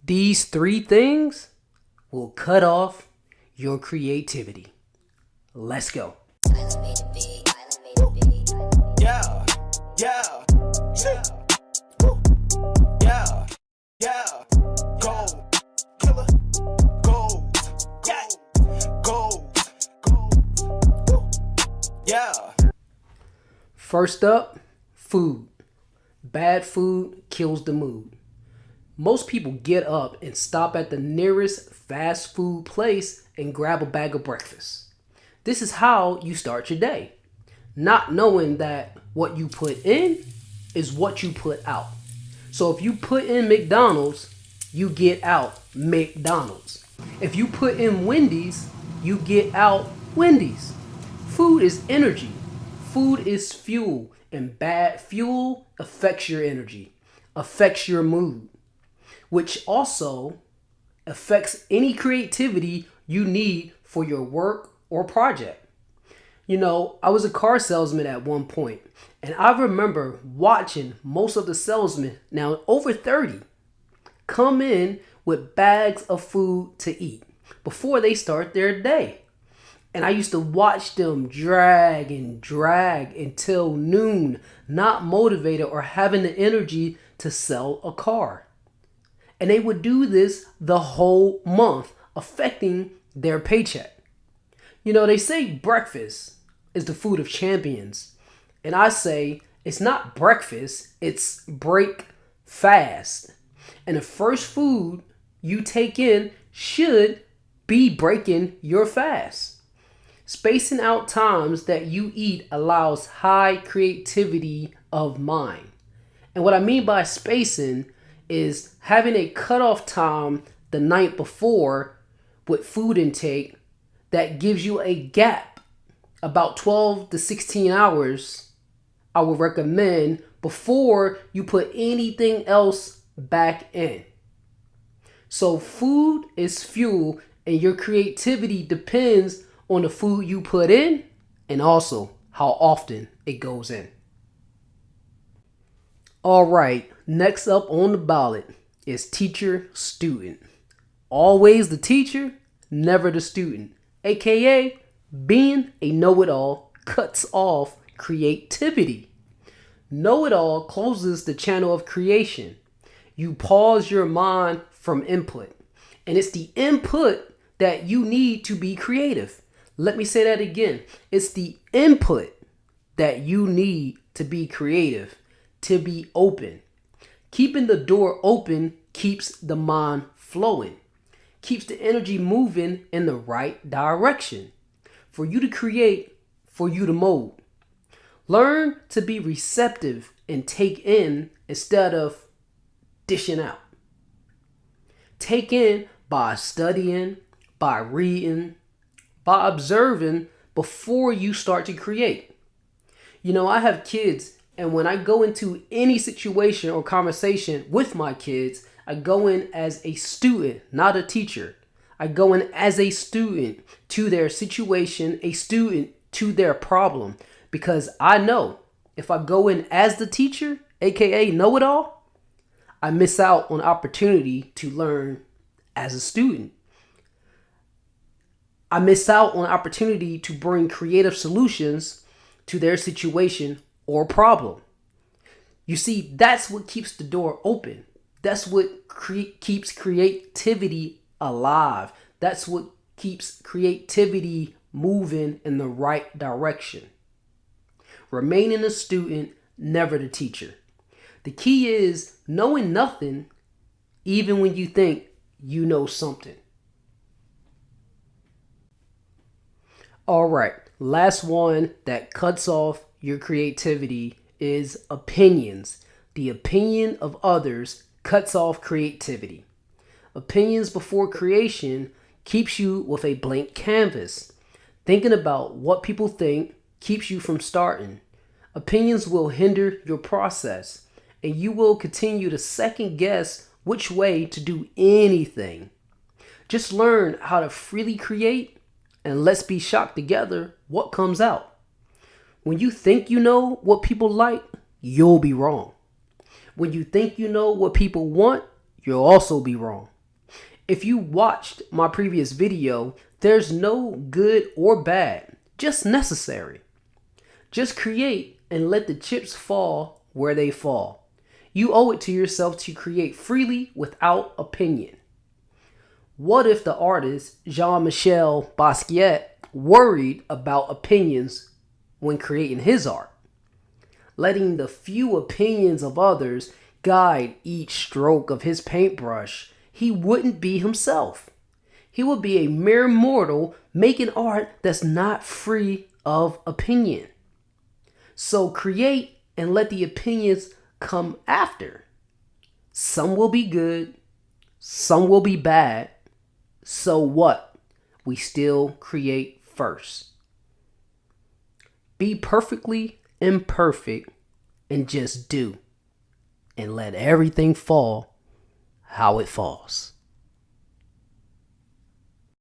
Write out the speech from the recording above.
These three things will cut off your creativity. Let's go. Yeah, yeah, yeah, yeah, yeah. Gold, killer, gold, yeah, gold, yeah. First up, food. Bad food kills the mood. Most people get up and stop at the nearest fast food place and grab a bag of breakfast. This is how you start your day, not knowing that what you put in is what you put out. So if you put in McDonald's, you get out McDonald's. If you put in Wendy's, you get out Wendy's. Food is energy. Food is fuel, and bad fuel affects your energy, affects your mood, which also affects any creativity you need for your work or project. You know, I was a car salesman at one point, and I remember watching most of the salesmen, now over 30, come in with bags of food to eat before they start their day. And I used to watch them drag until noon, not motivated or having the energy to sell a car. And they would do this the whole month, affecting their paycheck. You know, they say breakfast is the food of champions. And I say it's not breakfast, it's break fast. And the first food you take in should be breaking your fast. Spacing out times that you eat allows high creativity of mind. And what I mean by spacing is having a cutoff time the night before with food intake that gives you a gap about 12 to 16 hours, I would recommend, before you put anything else back in. So food is fuel, and your creativity depends on the food you put in and also how often it goes in. All right, next up on the ballot is teacher student. Always the teacher, never the student, aka being a know-it-all cuts off creativity. Know-it-all closes the channel of creation. You pause your mind from input, and it's the input that you need to be creative. Let me say that again. It's the input that you need to be creative, to be open. Keeping the door open keeps the mind flowing, keeps the energy moving in the right direction. For you to create, for you to mold. Learn to be receptive and take in instead of dishing out. Take in by studying, by reading, by observing before you start to create. You know, I have kids, and when I go into any situation or conversation with my kids, I go in as a student, not a teacher. I go in as a student to their situation, a student to their problem, because I know if I go in as the teacher, aka know-it-all, I miss out on opportunity to learn as a student. I miss out on opportunity to bring creative solutions to their situation or problem. You see, that's what keeps the door open. That's what keeps creativity alive. That's what keeps creativity moving in the right direction. Remaining a student, never the teacher. The key is knowing nothing, even when you think you know something. All right, last one that cuts off your creativity is opinions. The opinion of others cuts off creativity. Opinions before creation keeps you with a blank canvas. Thinking about what people think keeps you from starting. Opinions will hinder your process, and you will continue to second guess which way to do anything. Just learn how to freely create, and let's be shocked together what comes out. When you think you know what people like, you'll be wrong. When you think you know what people want, you'll also be wrong. If you watched my previous video, there's no good or bad, just necessary. Just create and let the chips fall where they fall. You owe it to yourself to create freely without opinion. What if the artist Jean-Michel Basquiat worried about opinions when creating his art? Letting the few opinions of others guide each stroke of his paintbrush, he wouldn't be himself. He would be a mere mortal making art that's not free of opinion. So create and let the opinions come after. Some will be good, some will be bad. So what? We still create first. Be perfectly imperfect and just do. And let everything fall how it falls.